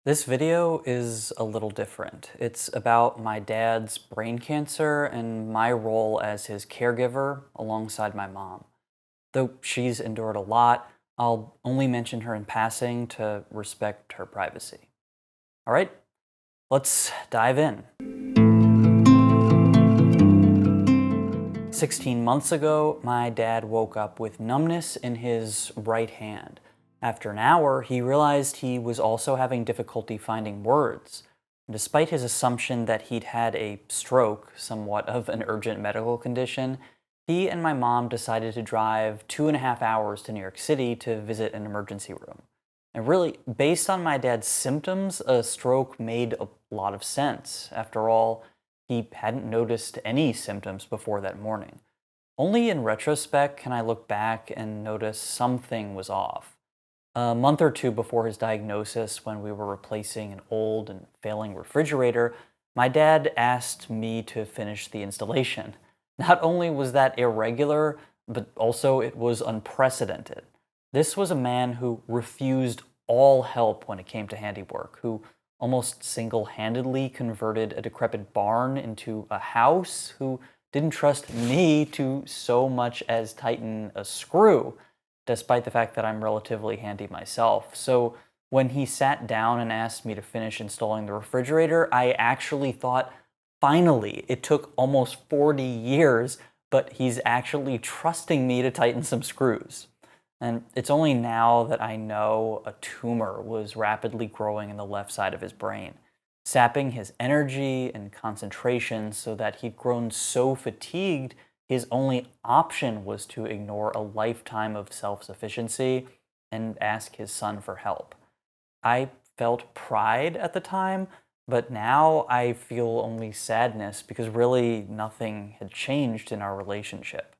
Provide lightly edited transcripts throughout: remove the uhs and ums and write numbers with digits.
This video is a little different. It's about my dad's brain cancer and my role as his caregiver alongside my mom. Though she's endured a lot, I'll only mention her in passing to respect her privacy. All right, let's dive in. 16 months ago, my dad woke up with numbness in his right hand. After an hour, he realized he was also having difficulty finding words. Despite his assumption that he'd had a stroke, somewhat of an urgent medical condition, he and my mom decided to drive 2.5 hours to New York City to visit an emergency room. And really, based on my dad's symptoms, a stroke made a lot of sense. After all, he hadn't noticed any symptoms before that morning. Only in retrospect can I look back and notice something was off. A month or two before his diagnosis, when we were replacing an old and failing refrigerator, my dad asked me to finish the installation. Not only was that irregular, but also it was unprecedented. This was a man who refused all help when it came to handiwork, who almost single-handedly converted a decrepit barn into a house, who didn't trust me to so much as tighten a screw, despite the fact that I'm relatively handy myself. So when he sat down and asked me to finish installing the refrigerator, I actually thought, finally, it took almost 40 years, but he's actually trusting me to tighten some screws. And it's only now that I know a tumor was rapidly growing in the left side of his brain, sapping his energy and concentration so that he'd grown so fatigued his only option was to ignore a lifetime of self-sufficiency and ask his son for help. I felt pride at the time, but now I feel only sadness because really nothing had changed in our relationship.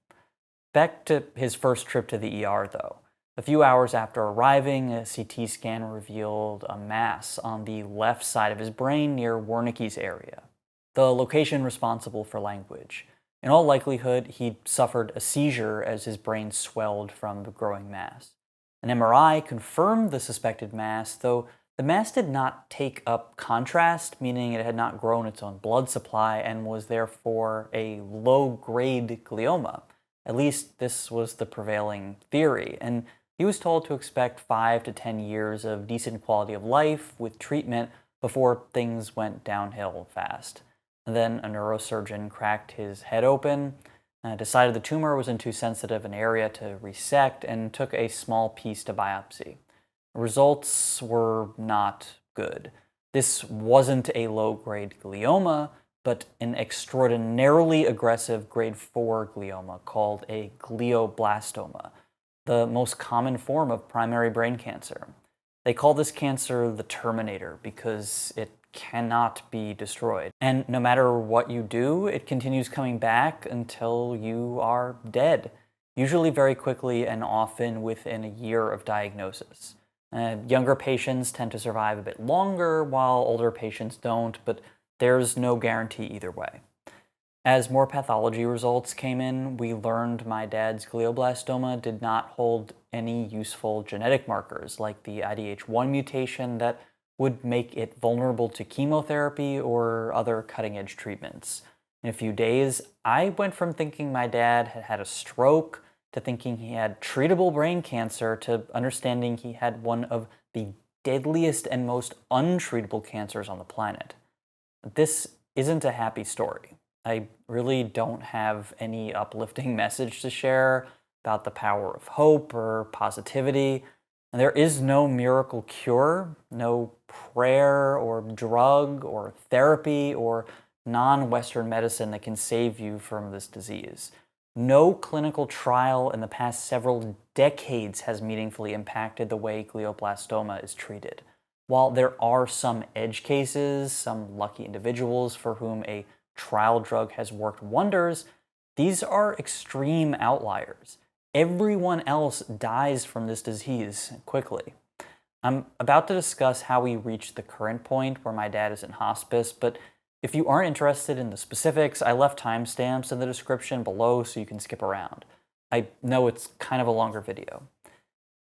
Back to his first trip to the ER, though. A few hours after arriving, a CT scan revealed a mass on the left side of his brain near Wernicke's area, the location responsible for language. In all likelihood, he'd suffered a seizure as his brain swelled from the growing mass. An MRI confirmed the suspected mass, though the mass did not take up contrast, meaning it had not grown its own blood supply and was therefore a low-grade glioma. At least this was the prevailing theory, and he was told to expect 5 to 10 years of decent quality of life with treatment before things went downhill fast. And then a neurosurgeon cracked his head open, decided the tumor was in too sensitive an area to resect, and took a small piece to biopsy. The results were not good. This wasn't a low-grade glioma, but an extraordinarily aggressive grade 4 glioma called a glioblastoma, the most common form of primary brain cancer. They call this cancer the Terminator because it cannot be destroyed. And no matter what you do, it continues coming back until you are dead, usually very quickly and often within a year of diagnosis. Younger patients tend to survive a bit longer, while older patients don't, but there's no guarantee either way. As more pathology results came in, we learned my dad's glioblastoma did not hold any useful genetic markers, like the IDH1 mutation that would make it vulnerable to chemotherapy or other cutting-edge treatments. In a few days, I went from thinking my dad had had a stroke to thinking he had treatable brain cancer to understanding he had one of the deadliest and most untreatable cancers on the planet. This isn't a happy story. I really don't have any uplifting message to share about the power of hope or positivity. And there is no miracle cure, no prayer or drug or therapy or non-Western medicine that can save you from this disease. No clinical trial in the past several decades has meaningfully impacted the way glioblastoma is treated. While there are some edge cases, some lucky individuals for whom a trial drug has worked wonders, these are extreme outliers. Everyone else dies from this disease quickly. I'm about to discuss how we reached the current point where my dad is in hospice, but if you aren't interested in the specifics, I left timestamps in the description below so you can skip around. I know it's kind of a longer video.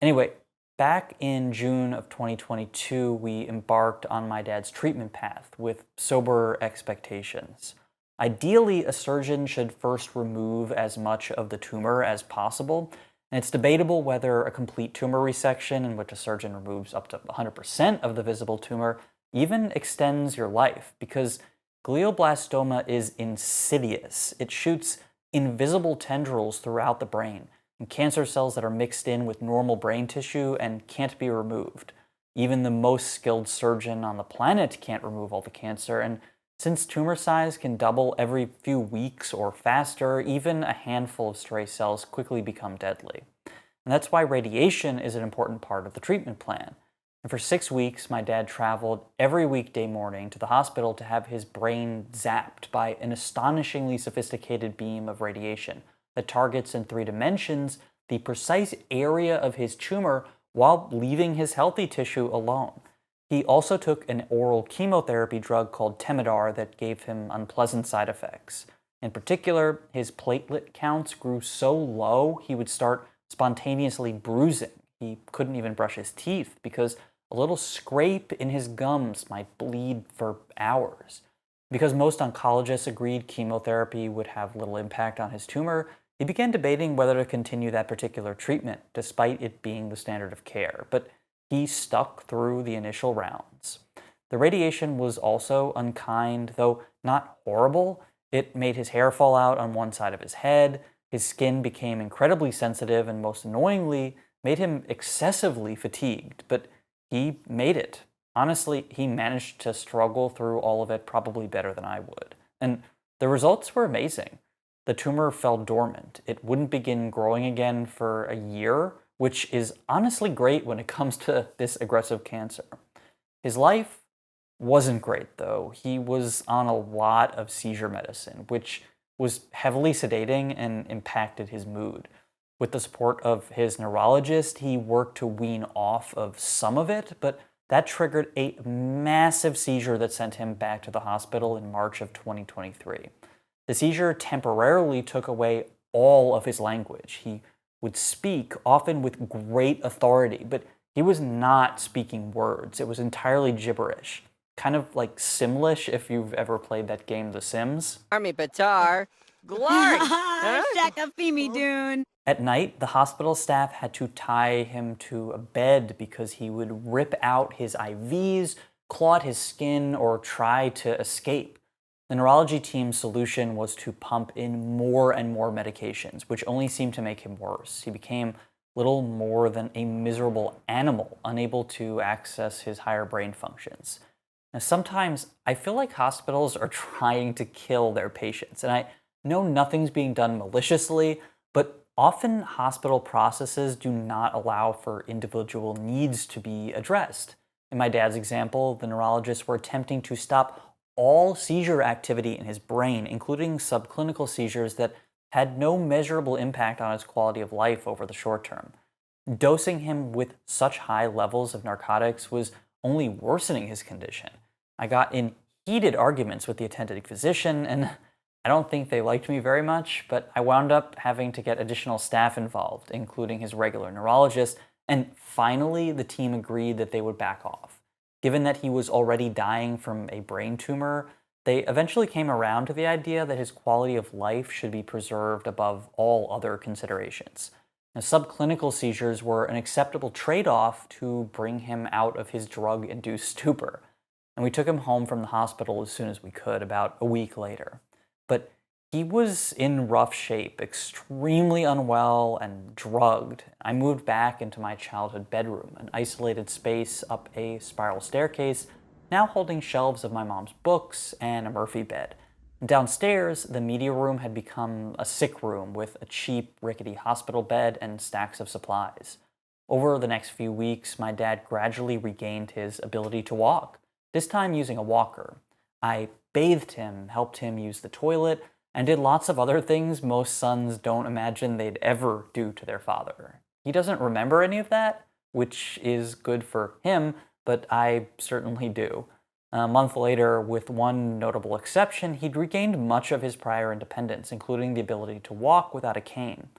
Anyway, Back in June of 2022, we embarked on my dad's treatment path with sober expectations. Ideally, a surgeon should first remove as much of the tumor as possible, and it's debatable whether a complete tumor resection, in which a surgeon removes up to 100% of the visible tumor, even extends your life, because glioblastoma is insidious. It shoots invisible tendrils throughout the brain, and cancer cells that are mixed in with normal brain tissue and can't be removed. Even the most skilled surgeon on the planet can't remove all the cancer, and since tumor size can double every few weeks or faster, even a handful of stray cells quickly become deadly. And that's why radiation is an important part of the treatment plan. And for 6 weeks, my dad traveled every weekday morning to the hospital to have his brain zapped by an astonishingly sophisticated beam of radiation that targets in 3 dimensions the precise area of his tumor while leaving his healthy tissue alone. He also took an oral chemotherapy drug called Temodar that gave him unpleasant side effects. In particular, his platelet counts grew so low he would start spontaneously bruising. He couldn't even brush his teeth because a little scrape in his gums might bleed for hours. Because most oncologists agreed chemotherapy would have little impact on his tumor, he began debating whether to continue that particular treatment, despite it being the standard of care. But he stuck through the initial rounds. The radiation was also unkind, though not horrible. It made his hair fall out on one side of his head, his skin became incredibly sensitive, and most annoyingly, made him excessively fatigued. But he made it. Honestly, he managed to struggle through all of it probably better than I would. And the results were amazing. The tumor fell dormant. It wouldn't begin growing again for a year, which is honestly great when it comes to this aggressive cancer. His life wasn't great, though. He was on a lot of seizure medicine, which was heavily sedating and impacted his mood. With the support of his neurologist, he worked to wean off of some of it, but that triggered a massive seizure that sent him back to the hospital in March of 2023. The seizure temporarily took away all of his language. He would speak, often with great authority, but he was not speaking words. It was entirely gibberish. Kind of like Simlish, if you've ever played that game, The Sims. Army Batar. Glory! Shakafimi Dune. At night, the hospital staff had to tie him to a bed because he would rip out his IVs, claw at his skin, or try to escape. The neurology team's solution was to pump in more and more medications, which only seemed to make him worse. He became little more than a miserable animal, unable to access his higher brain functions. Now, sometimes I feel like hospitals are trying to kill their patients, and I know nothing's being done maliciously, but often hospital processes do not allow for individual needs to be addressed. In my dad's example, the neurologists were attempting to stop all seizure activity in his brain, including subclinical seizures that had no measurable impact on his quality of life over the short term. Dosing him with such high levels of narcotics was only worsening his condition. I got in heated arguments with the attending physician, and I don't think they liked me very much, but I wound up having to get additional staff involved, including his regular neurologist, and finally the team agreed that they would back off. Given that he was already dying from a brain tumor, they eventually came around to the idea that his quality of life should be preserved above all other considerations. Now, subclinical seizures were an acceptable trade-off to bring him out of his drug-induced stupor, and we took him home from the hospital as soon as we could, about a week later. But he was in rough shape, extremely unwell and drugged. I moved back into my childhood bedroom, an isolated space up a spiral staircase, now holding shelves of my mom's books and a Murphy bed. Downstairs, the media room had become a sick room with a cheap, rickety hospital bed and stacks of supplies. Over the next few weeks, my dad gradually regained his ability to walk, this time using a walker. I bathed him, helped him use the toilet, and did lots of other things most sons don't imagine they'd ever do to their father. He doesn't remember any of that, which is good for him, but I certainly do. A month later, with one notable exception, he'd regained much of his prior independence, including the ability to walk without a cane.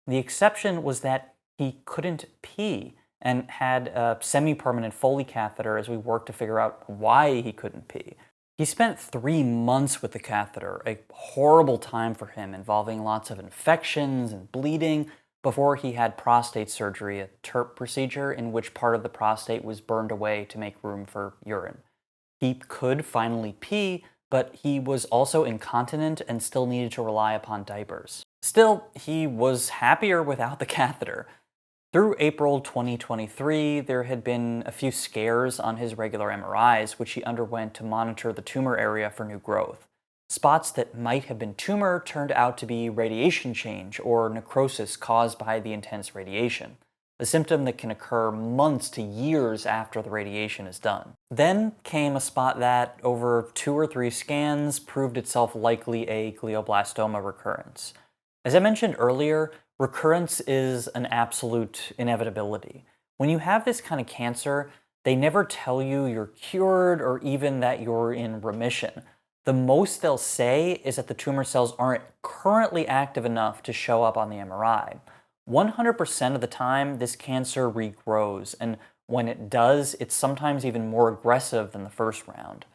The exception was that he couldn't pee, and had a semi-permanent Foley catheter as we worked to figure out why he couldn't pee. He spent 3 months with the catheter, a horrible time for him involving lots of infections and bleeding, before he had prostate surgery, a TURP procedure in which part of the prostate was burned away to make room for urine. He could finally pee, but he was also incontinent and still needed to rely upon diapers. Still, he was happier without the catheter. Through April 2023, there had been a few scares on his regular MRIs, which he underwent to monitor the tumor area for new growth. Spots that might have been tumor turned out to be radiation change or necrosis caused by the intense radiation, a symptom that can occur months to years after the radiation is done. Then came a spot that, over 2 or 3 scans, proved itself likely a glioblastoma recurrence. As I mentioned earlier, recurrence is an absolute inevitability. When you have this kind of cancer, they never tell you you're cured or even that you're in remission. The most they'll say is that the tumor cells aren't currently active enough to show up on the MRI. 100% of the time, this cancer regrows, and when it does, it's sometimes even more aggressive than the first round.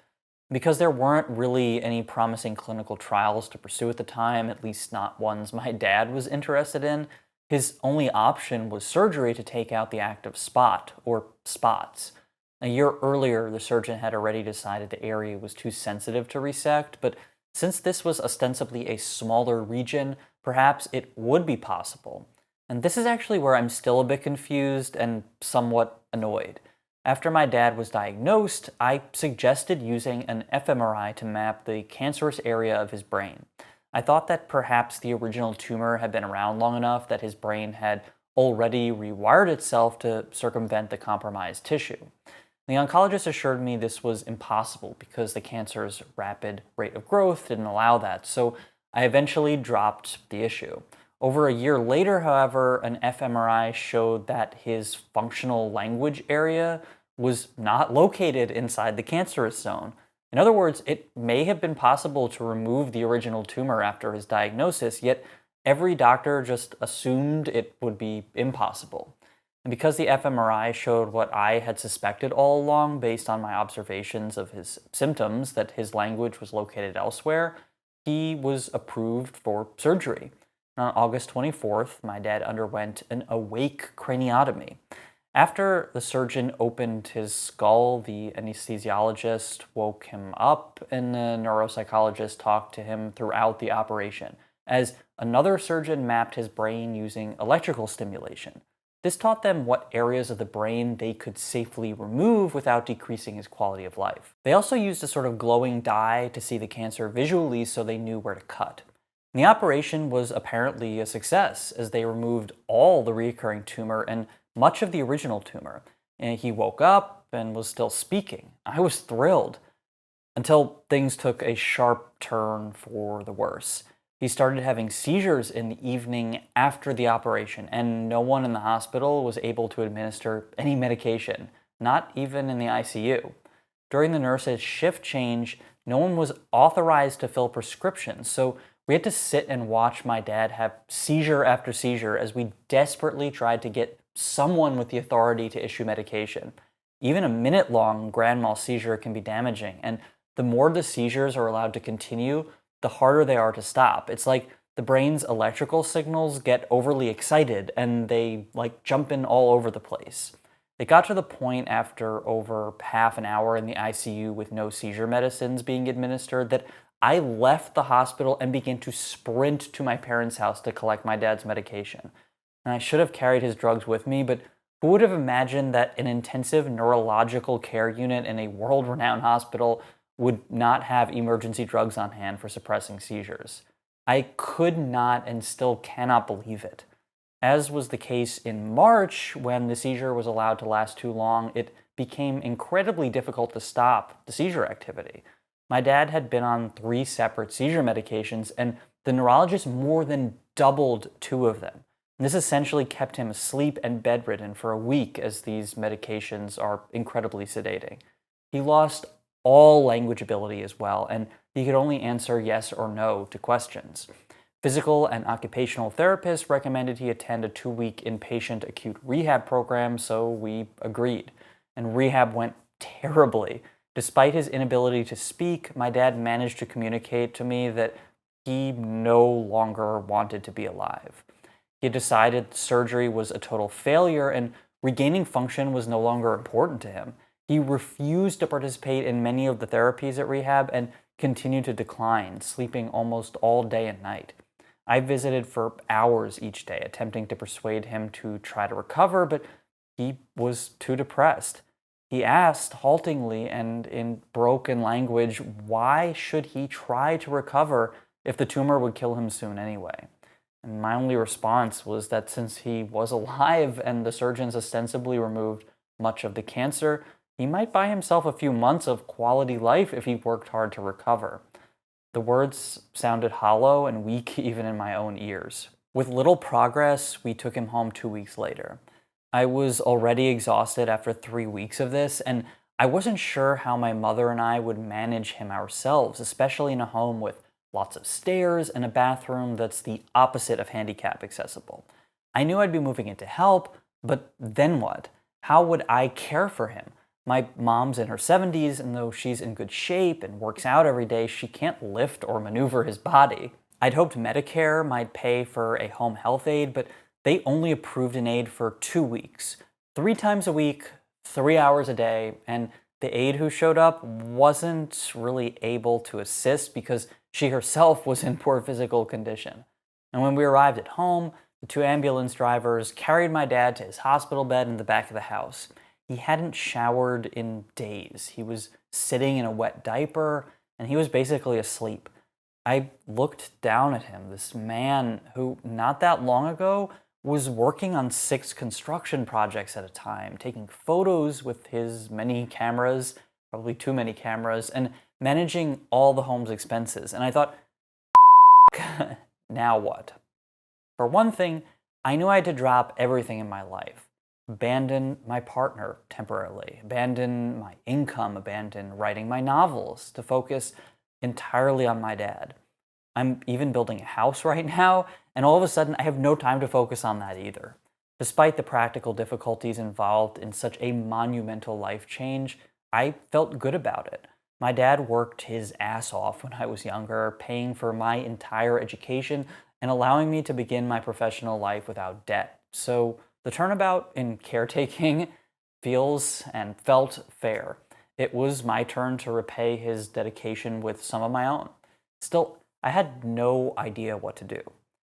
Because there weren't really any promising clinical trials to pursue at the time, at least not ones my dad was interested in, his only option was surgery to take out the active spot, or spots. A year earlier, the surgeon had already decided the area was too sensitive to resect, but since this was ostensibly a smaller region, perhaps it would be possible. And this is actually where I'm still a bit confused and somewhat annoyed. After my dad was diagnosed, I suggested using an fMRI to map the cancerous area of his brain. I thought that perhaps the original tumor had been around long enough that his brain had already rewired itself to circumvent the compromised tissue. The oncologist assured me this was impossible because the cancer's rapid rate of growth didn't allow that, so I eventually dropped the issue. Over a year later, however, an fMRI showed that his functional language area was not located inside the cancerous zone. In other words, it may have been possible to remove the original tumor after his diagnosis, yet every doctor just assumed it would be impossible. And because the fMRI showed what I had suspected all along based on my observations of his symptoms, that his language was located elsewhere, he was approved for surgery. On August 24th, my dad underwent an awake craniotomy. After the surgeon opened his skull, the anesthesiologist woke him up, and the neuropsychologist talked to him throughout the operation, as another surgeon mapped his brain using electrical stimulation. This taught them what areas of the brain they could safely remove without decreasing his quality of life. They also used a sort of glowing dye to see the cancer visually so they knew where to cut. The operation was apparently a success, as they removed all the recurring tumor and much of the original tumor. And he woke up and was still speaking. I was thrilled, until things took a sharp turn for the worse. He started having seizures in the evening after the operation, and no one in the hospital was able to administer any medication, not even in the ICU. During the nurse's shift change, no one was authorized to fill prescriptions, so we had to sit and watch my dad have seizure after seizure as we desperately tried to get someone with the authority to issue medication. Even a minute-long grand mal seizure can be damaging, and the more the seizures are allowed to continue, the harder they are to stop. It's like the brain's electrical signals get overly excited and they jump in all over the place. It got to the point after over half an hour in the ICU with no seizure medicines being administered that I left the hospital and began to sprint to my parents' house to collect my dad's medication. And I should have carried his drugs with me, but who would have imagined that an intensive neurological care unit in a world-renowned hospital would not have emergency drugs on hand for suppressing seizures? I could not and still cannot believe it. As was the case in March, when the seizure was allowed to last too long, it became incredibly difficult to stop the seizure activity. My dad had been on 3 separate seizure medications, and the neurologist more than doubled 2 of them. And this essentially kept him asleep and bedridden for a week, as these medications are incredibly sedating. He lost all language ability as well, and he could only answer yes or no to questions. Physical and occupational therapists recommended he attend a 2-week inpatient acute rehab program, so we agreed. And rehab went terribly. Despite his inability to speak, my dad managed to communicate to me that he no longer wanted to be alive. He had decided surgery was a total failure and regaining function was no longer important to him. He refused to participate in many of the therapies at rehab and continued to decline, sleeping almost all day and night. I visited for hours each day, attempting to persuade him to try to recover, but he was too depressed. He asked haltingly and in broken language, why should he try to recover if the tumor would kill him soon anyway? And my only response was that since he was alive and the surgeons ostensibly removed much of the cancer, he might buy himself a few months of quality life if he worked hard to recover. The words sounded hollow and weak even in my own ears. With little progress, we took him home 2 weeks later. I was already exhausted after 3 weeks of this, and I wasn't sure how my mother and I would manage him ourselves, especially in a home with lots of stairs and a bathroom that's the opposite of handicap accessible. I knew I'd be moving in to help, but then what? How would I care for him? My mom's in her 70s, and though she's in good shape and works out every day, she can't lift or maneuver his body. I'd hoped Medicare might pay for a home health aide, but they only approved an aide for 2 weeks, 3 times a week, 3 hours a day, and the aide who showed up wasn't really able to assist because she herself was in poor physical condition. And when we arrived at home, the 2 ambulance drivers carried my dad to his hospital bed in the back of the house. He hadn't showered in days. He was sitting in a wet diaper, and he was basically asleep. I looked down at him, this man who, not that long ago, was working on 6 construction projects at a time, taking photos with his many cameras, probably too many cameras, and managing all the home's expenses. And I thought, now what? For one thing, I knew I had to drop everything in my life. Abandon my partner temporarily, abandon my income, abandon writing my novels to focus entirely on my dad. I'm even building a house right now, and all of a sudden I have no time to focus on that either. Despite the practical difficulties involved in such a monumental life change, I felt good about it. My dad worked his ass off when I was younger, paying for my entire education and allowing me to begin my professional life without debt. So the turnabout in caretaking feels and felt fair. It was my turn to repay his dedication with some of my own. Still, I had no idea what to do.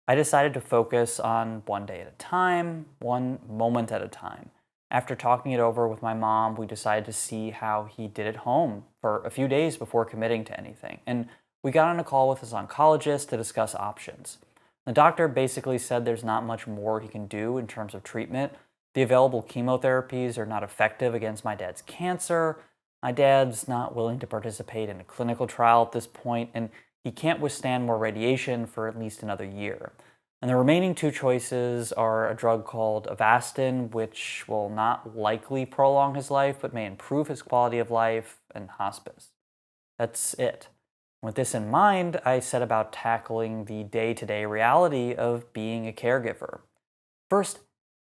I decided to focus on one day at a time, one moment at a time. After talking it over with my mom, we decided to see how he did at home for a few days before committing to anything. And we got on a call with his oncologist to discuss options. The doctor basically said there's not much more he can do in terms of treatment. The available chemotherapies are not effective against my dad's cancer. My dad's not willing to participate in a clinical trial at this point, and he can't withstand more radiation for at least another year. And the remaining 2 choices are a drug called Avastin, which will not likely prolong his life, but may improve his quality of life, and hospice. That's it. With this in mind, I set about tackling the day-to-day reality of being a caregiver. First,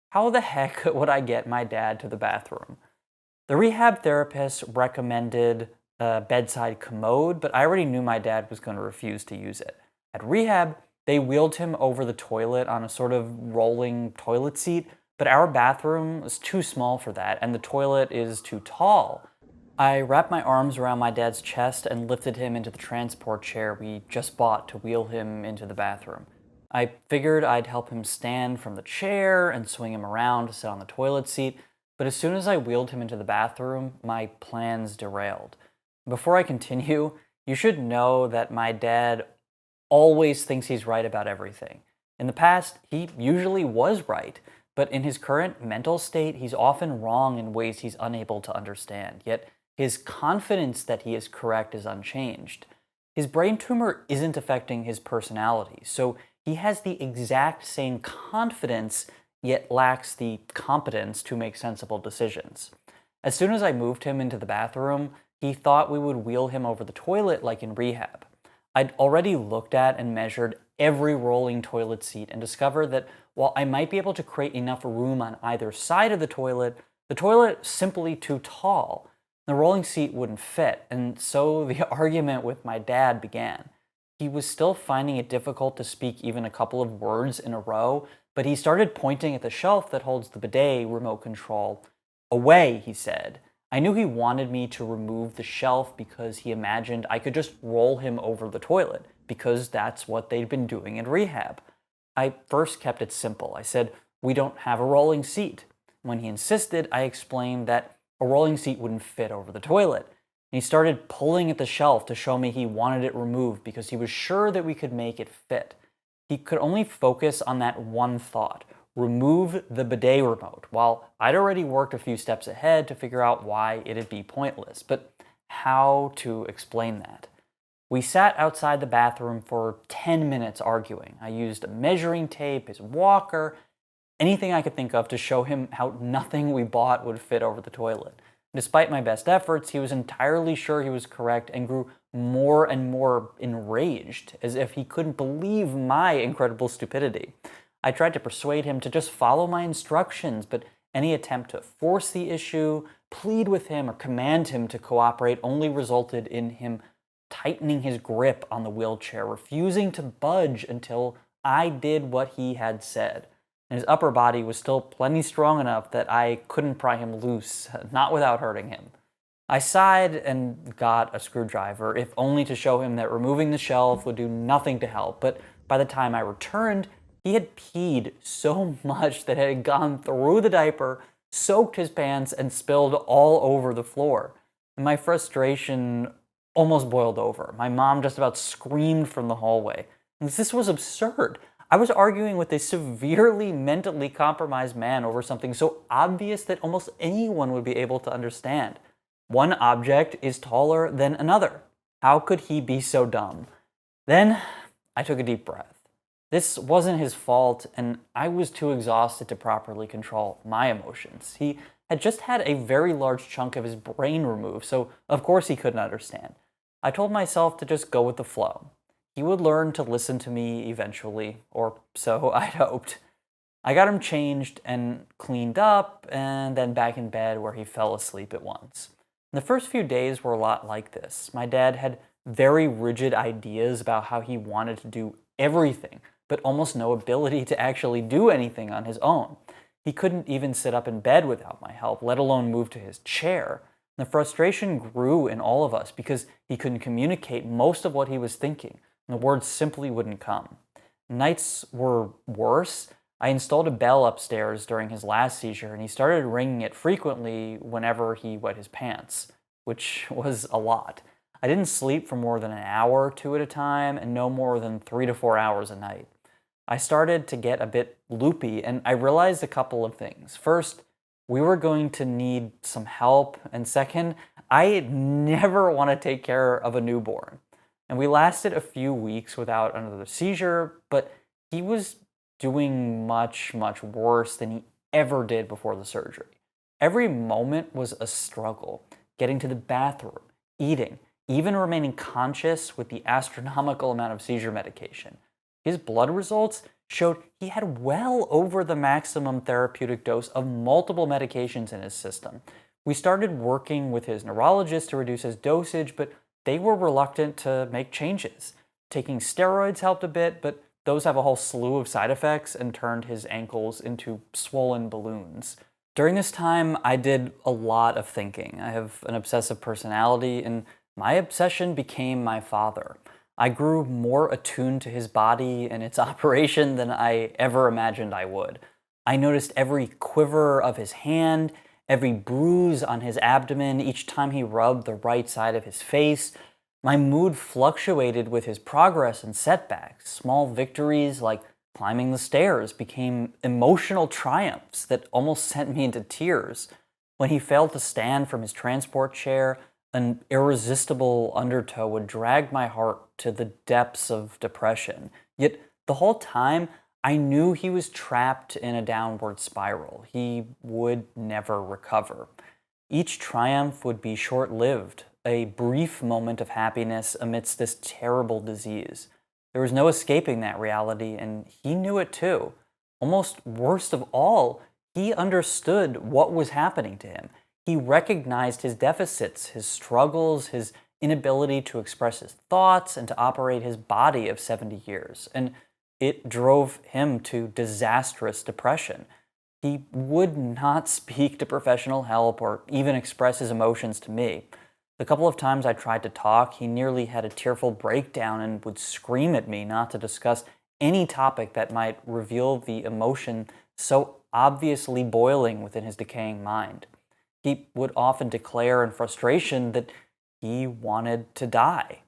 how the heck would I get my dad to the bathroom? The rehab therapist recommended a bedside commode, but I already knew my dad was going to refuse to use it. At rehab, they wheeled him over the toilet on a sort of rolling toilet seat, but our bathroom is too small for that, and the toilet is too tall. I wrapped my arms around my dad's chest and lifted him into the transport chair we just bought to wheel him into the bathroom. I figured I'd help him stand from the chair and swing him around to sit on the toilet seat, but as soon as I wheeled him into the bathroom, my plans derailed. Before I continue, you should know that my dad always thinks he's right about everything. In the past, he usually was right, but in his current mental state, he's often wrong in ways he's unable to understand. Yet his confidence that he is correct is unchanged. His brain tumor isn't affecting his personality, so he has the exact same confidence, yet lacks the competence to make sensible decisions. As soon as I moved him into the bathroom, he thought we would wheel him over the toilet like in rehab. I'd already looked at and measured every rolling toilet seat and discovered that while I might be able to create enough room on either side of the toilet simply too tall. The rolling seat wouldn't fit, and so the argument with my dad began. He was still finding it difficult to speak even a couple of words in a row, but he started pointing at the shelf that holds the bidet remote control. Away, he said. I knew he wanted me to remove the shelf because he imagined I could just roll him over the toilet, because that's what they'd been doing in rehab. I first kept it simple. I said, "We don't have a rolling seat." When he insisted, I explained that a rolling seat wouldn't fit over the toilet. And he started pulling at the shelf to show me he wanted it removed because he was sure that we could make it fit. He could only focus on that one thought: remove the bidet remote, while I'd already worked a few steps ahead to figure out why it'd be pointless. But how to explain that? We sat outside the bathroom for 10 minutes arguing. I used a measuring tape, his walker, anything I could think of to show him how nothing we bought would fit over the toilet. Despite my best efforts, he was entirely sure he was correct and grew more and more enraged, as if he couldn't believe my incredible stupidity. I tried to persuade him to just follow my instructions, but any attempt to force the issue, plead with him, or command him to cooperate only resulted in him tightening his grip on the wheelchair, refusing to budge until I did what he had said. And his upper body was still plenty strong enough that I couldn't pry him loose, not without hurting him. I sighed and got a screwdriver, if only to show him that removing the shelf would do nothing to help. But by the time I returned, he had peed so much that it had gone through the diaper, soaked his pants, and spilled all over the floor. And my frustration almost boiled over. My mom just about screamed from the hallway. And this was absurd. I was arguing with a severely mentally compromised man over something so obvious that almost anyone would be able to understand. One object is taller than another. How could he be so dumb? Then I took a deep breath. This wasn't his fault, and I was too exhausted to properly control my emotions. He had just had a very large chunk of his brain removed, so of course he couldn't understand. I told myself to just go with the flow. He would learn to listen to me eventually, or so I'd hoped. I got him changed and cleaned up, and then back in bed where he fell asleep at once. The first few days were a lot like this. My dad had very rigid ideas about how he wanted to do everything, but almost no ability to actually do anything on his own. He couldn't even sit up in bed without my help, let alone move to his chair. The frustration grew in all of us because he couldn't communicate most of what he was thinking. The words simply wouldn't come. Nights were worse. I installed a bell upstairs during his last seizure, and he started ringing it frequently whenever he wet his pants, which was a lot. I didn't sleep for more than an hour or two at a time, and no more than 3 to 4 hours a night. I started to get a bit loopy, and I realized a couple of things. First, we were going to need some help, and second, I never want to take care of a newborn. And we lasted a few weeks without another seizure, but he was doing much, much worse than he ever did before the surgery. Every moment was a struggle, getting to the bathroom, eating, even remaining conscious with the astronomical amount of seizure medication. His blood results showed he had well over the maximum therapeutic dose of multiple medications in his system. We started working with his neurologist to reduce his dosage, but they were reluctant to make changes. Taking steroids helped a bit, but those have a whole slew of side effects and turned his ankles into swollen balloons. During this time, I did a lot of thinking. I have an obsessive personality, and my obsession became my father. I grew more attuned to his body and its operation than I ever imagined I would. I noticed every quiver of his hand, every bruise on his abdomen each time he rubbed the right side of his face. My mood fluctuated with his progress and setbacks. Small victories like climbing the stairs became emotional triumphs that almost sent me into tears. When he failed to stand from his transport chair, an irresistible undertow would drag my heart to the depths of depression. Yet the whole time, I knew he was trapped in a downward spiral. He would never recover. Each triumph would be short-lived, a brief moment of happiness amidst this terrible disease. There was no escaping that reality, and he knew it too. Almost worst of all, he understood what was happening to him. He recognized his deficits, his struggles, his inability to express his thoughts and to operate his body of 70 years. And it drove him to disastrous depression. He would not speak to professional help or even express his emotions to me. The couple of times I tried to talk, he nearly had a tearful breakdown and would scream at me not to discuss any topic that might reveal the emotion so obviously boiling within his decaying mind. He would often declare in frustration that he wanted to die.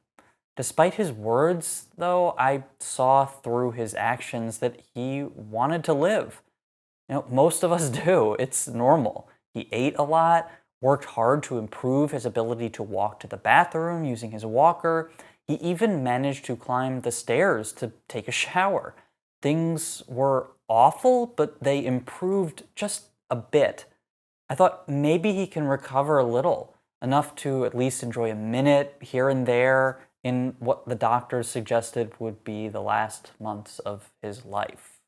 Despite his words, though, I saw through his actions that he wanted to live. Most of us do. It's normal. He ate a lot, worked hard to improve his ability to walk to the bathroom using his walker. He even managed to climb the stairs to take a shower. Things were awful, but they improved just a bit. I thought maybe he can recover a little, enough to at least enjoy a minute here and there in what the doctors suggested would be the last months of his life.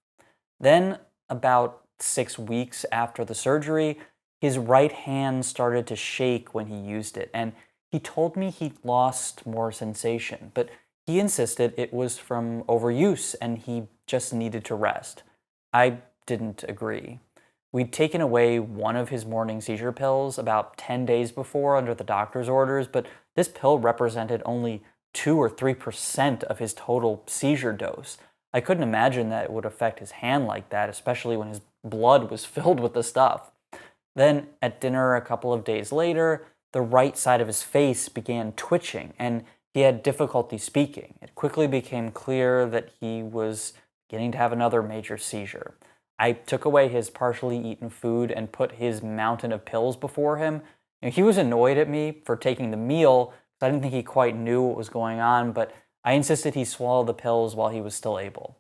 Then, about 6 weeks after the surgery, his right hand started to shake when he used it, and he told me he'd lost more sensation, but he insisted it was from overuse and he just needed to rest. I didn't agree. We'd taken away one of his morning seizure pills about 10 days before under the doctor's orders, but this pill represented only 2 or 3% of his total seizure dose. I couldn't imagine that it would affect his hand like that, especially when his blood was filled with the stuff. Then, at dinner a couple of days later, the right side of his face began twitching, and he had difficulty speaking. It quickly became clear that he was beginning to have another major seizure. I took away his partially eaten food and put his mountain of pills before him. He was annoyed at me for taking the meal. I didn't think he quite knew what was going on, but I insisted he swallow the pills while he was still able.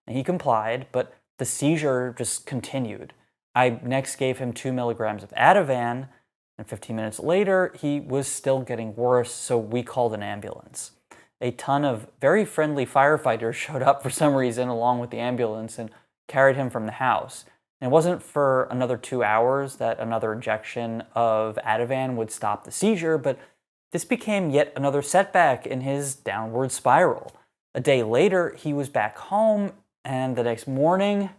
And he complied, but the seizure just continued. I next gave him 2 milligrams of Ativan, and 15 minutes later, he was still getting worse, so we called an ambulance. A ton of very friendly firefighters showed up for some reason along with the ambulance and carried him from the house. And it wasn't for another 2 hours that another injection of Ativan would stop the seizure, but this became yet another setback in his downward spiral. A day later, he was back home, and the next morning,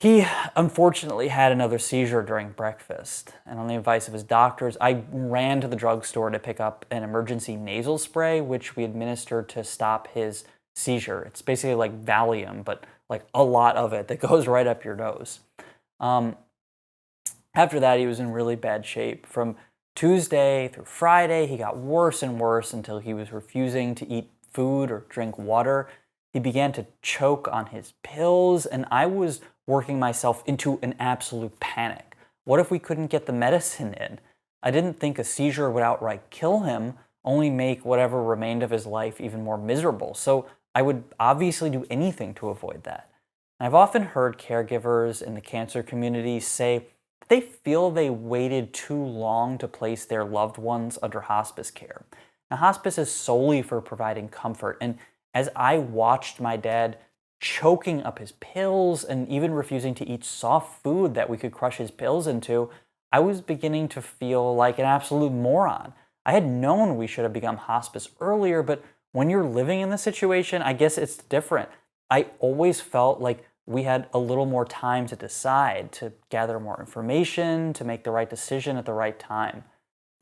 he unfortunately had another seizure during breakfast. And on the advice of his doctors, I ran to the drugstore to pick up an emergency nasal spray, which we administered to stop his seizure. It's basically like Valium, but like a lot of it that goes right up your nose. After that, he was in really bad shape. From Tuesday through Friday, he got worse and worse until he was refusing to eat food or drink water. He began to choke on his pills, and I was working myself into an absolute panic. What if we couldn't get the medicine in? I didn't think a seizure would outright kill him, only make whatever remained of his life even more miserable. So I would obviously do anything to avoid that. I've often heard caregivers in the cancer community say that they feel they waited too long to place their loved ones under hospice care. Now, hospice is solely for providing comfort, and as I watched my dad choking up his pills and even refusing to eat soft food that we could crush his pills into, I was beginning to feel like an absolute moron. I had known we should have become hospice earlier, but when you're living in this situation, I guess it's different. I always felt like we had a little more time to decide, to gather more information, to make the right decision at the right time.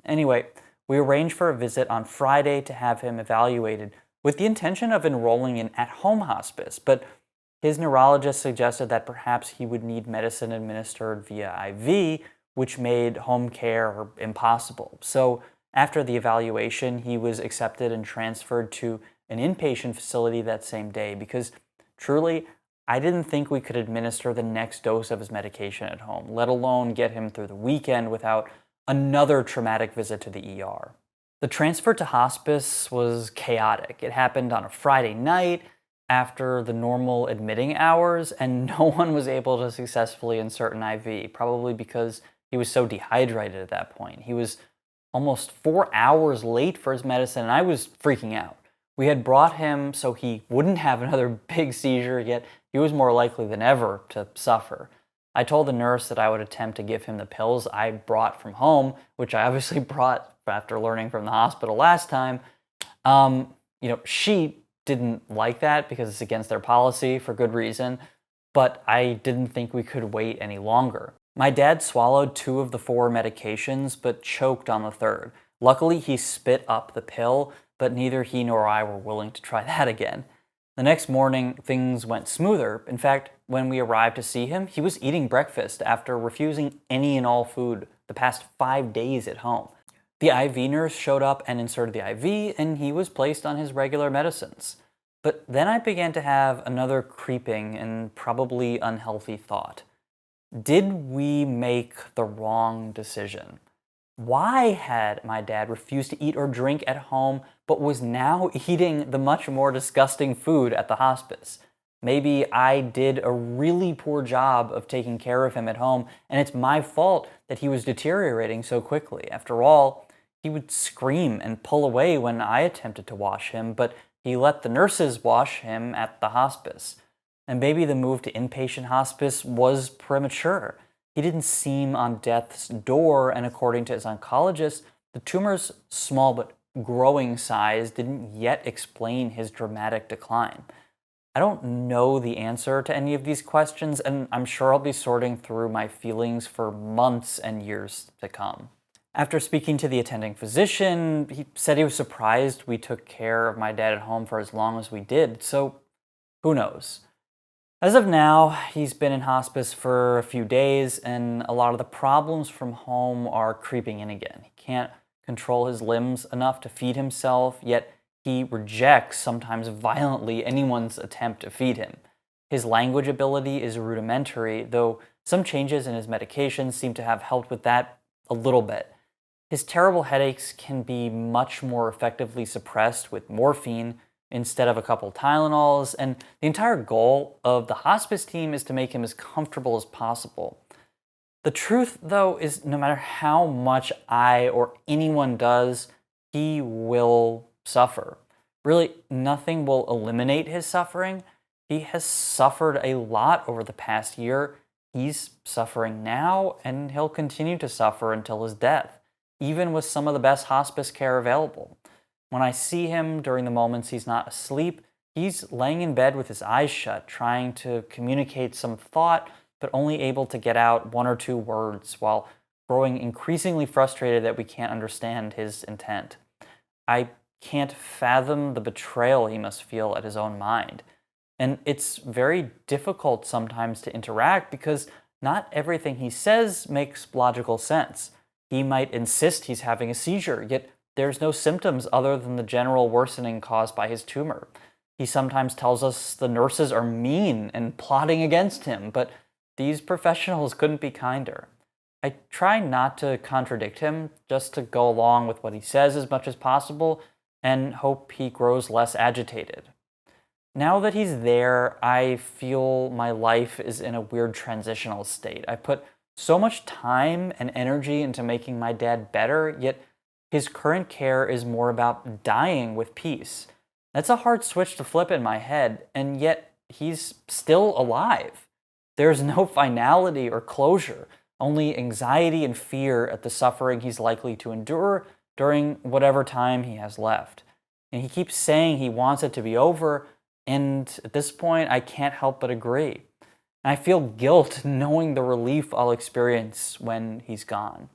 Anyway, we arranged for a visit on Friday to have him evaluated with the intention of enrolling in at-home hospice, but his neurologist suggested that perhaps he would need medicine administered via IV, which made home care impossible. So after the evaluation, he was accepted and transferred to an inpatient facility that same day because truly, I didn't think we could administer the next dose of his medication at home, let alone get him through the weekend without another traumatic visit to the ER. The transfer to hospice was chaotic. It happened on a Friday night after the normal admitting hours, and no one was able to successfully insert an IV, probably because he was so dehydrated at that point. He was almost 4 hours late for his medicine, and I was freaking out. We had brought him so he wouldn't have another big seizure, yet he was more likely than ever to suffer. I told the nurse that I would attempt to give him the pills I brought from home, which I obviously brought after learning from the hospital last time. She didn't like that because it's against their policy for good reason, but I didn't think we could wait any longer. My dad swallowed 2 of the 4 medications, but choked on the 3rd. Luckily, he spit up the pill, but neither he nor I were willing to try that again. The next morning, things went smoother. In fact, when we arrived to see him, he was eating breakfast after refusing any and all food the past 5 days at home. The IV nurse showed up and inserted the IV, and he was placed on his regular medicines. But then I began to have another creeping and probably unhealthy thought. Did we make the wrong decision? Why had my dad refused to eat or drink at home, but was now eating the much more disgusting food at the hospice? Maybe I did a really poor job of taking care of him at home, and it's my fault that he was deteriorating so quickly. After all, he would scream and pull away when I attempted to wash him, but he let the nurses wash him at the hospice. And maybe the move to inpatient hospice was premature. He didn't seem on death's door, and according to his oncologist, the tumor's small but growing size didn't yet explain his dramatic decline. I don't know the answer to any of these questions, and I'm sure I'll be sorting through my feelings for months and years to come. After speaking to the attending physician, he said he was surprised we took care of my dad at home for as long as we did, so who knows? As of now, he's been in hospice for a few days, and a lot of the problems from home are creeping in again. He can't control his limbs enough to feed himself, yet he rejects, sometimes violently, anyone's attempt to feed him. His language ability is rudimentary, though some changes in his medications seem to have helped with that a little bit. His terrible headaches can be much more effectively suppressed with morphine instead of a couple Tylenols, and the entire goal of the hospice team is to make him as comfortable as possible. The truth, though, is no matter how much I or anyone does, he will suffer. Really, nothing will eliminate his suffering. He has suffered a lot over the past year. He's suffering now, and he'll continue to suffer until his death, even with some of the best hospice care available. When I see him during the moments he's not asleep, he's laying in bed with his eyes shut, trying to communicate some thought, but only able to get out 1 or 2 words, while growing increasingly frustrated that we can't understand his intent. I can't fathom the betrayal he must feel at his own mind. And it's very difficult sometimes to interact because not everything he says makes logical sense. He might insist he's having a seizure, yet there's no symptoms other than the general worsening caused by his tumor. He sometimes tells us the nurses are mean and plotting against him, but these professionals couldn't be kinder. I try not to contradict him, just to go along with what he says as much as possible, and hope he grows less agitated. Now that he's there, I feel my life is in a weird transitional state. I put so much time and energy into making my dad better, yet his current care is more about dying with peace. That's a hard switch to flip in my head, and yet he's still alive. There's no finality or closure, only anxiety and fear at the suffering he's likely to endure during whatever time he has left. And he keeps saying he wants it to be over, and at this point, I can't help but agree. And I feel guilt knowing the relief I'll experience when he's gone.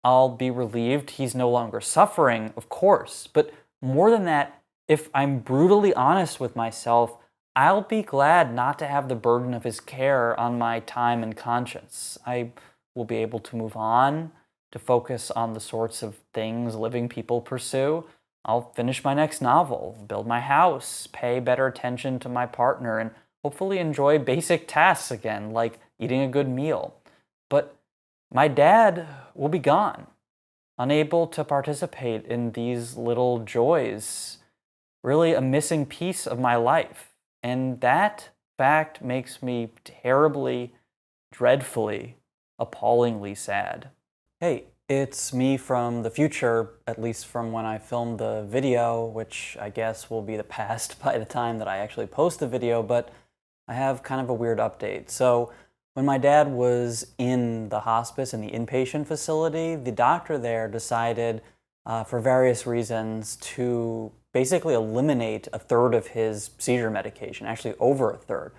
I'll be relieved he's no longer suffering, of course, but more than that, if I'm brutally honest with myself, I'll be glad not to have the burden of his care on my time and conscience. I will be able to move on, to focus on the sorts of things living people pursue. I'll finish my next novel, build my house, pay better attention to my partner, and hopefully enjoy basic tasks again, like eating a good meal. But my dad will be gone, unable to participate in these little joys, really a missing piece of my life. And that fact makes me terribly, dreadfully, appallingly sad. Hey, It's me from the future, at least from when I filmed the video, which I guess will be the past by the time that I actually post the video, but I have kind of a weird update. So when my dad was in the hospice in the inpatient facility, the doctor there decided, for various reasons, to basically eliminate a third of his seizure medication, actually over a third.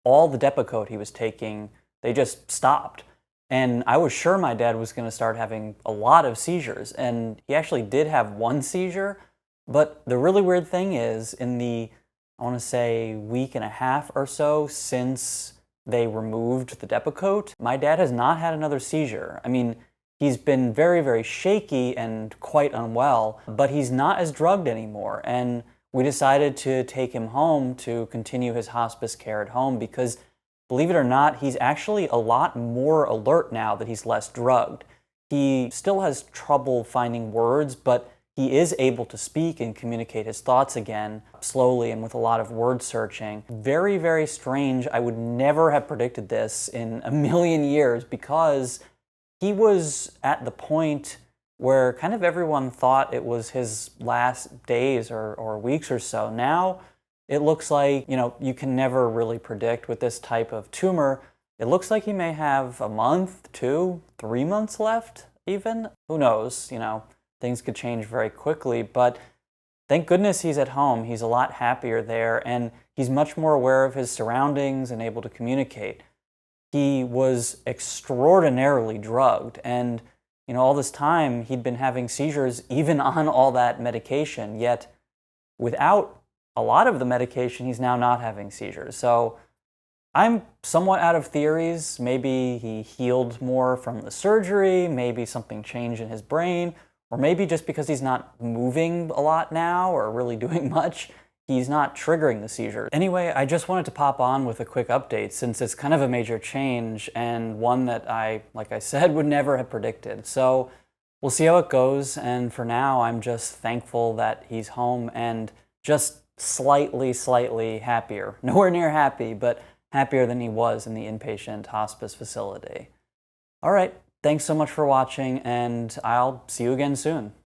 All the Depakote he was taking, they just stopped. And I was sure my dad was going to start having a lot of seizures, and he actually did have one seizure. But the really weird thing is, in the, I want to say, week and a half or so since they removed the Depakote, my dad has not had another seizure. I mean, he's been very, very shaky and quite unwell, but he's not as drugged anymore. And we decided to take him home to continue his hospice care at home because, believe it or not, he's actually a lot more alert now that he's less drugged. He still has trouble finding words, but he is able to speak and communicate his thoughts again, slowly and with a lot of word searching. Very, very strange. I would never have predicted this in a million years because he was at the point where kind of everyone thought it was his last days or weeks or so. Now, it looks like, you can never really predict with this type of tumor. It looks like he may have a month, 2, 3 months left, even. Who knows? Things could change very quickly, but thank goodness he's at home. He's a lot happier there, and he's much more aware of his surroundings and able to communicate. He was extraordinarily drugged, and all this time he'd been having seizures even on all that medication, yet without a lot of the medication, he's now not having seizures. So I'm somewhat out of theories. Maybe he healed more from the surgery, maybe something changed in his brain, or maybe just because he's not moving a lot now or really doing much, he's not triggering the seizure. Anyway, I just wanted to pop on with a quick update since it's kind of a major change and one that I, like I said, would never have predicted. So we'll see how it goes, and for now, I'm just thankful that he's home and just slightly happier. Nowhere near happy, but happier than he was in the inpatient hospice facility. All right, thanks so much for watching, and I'll see you again soon.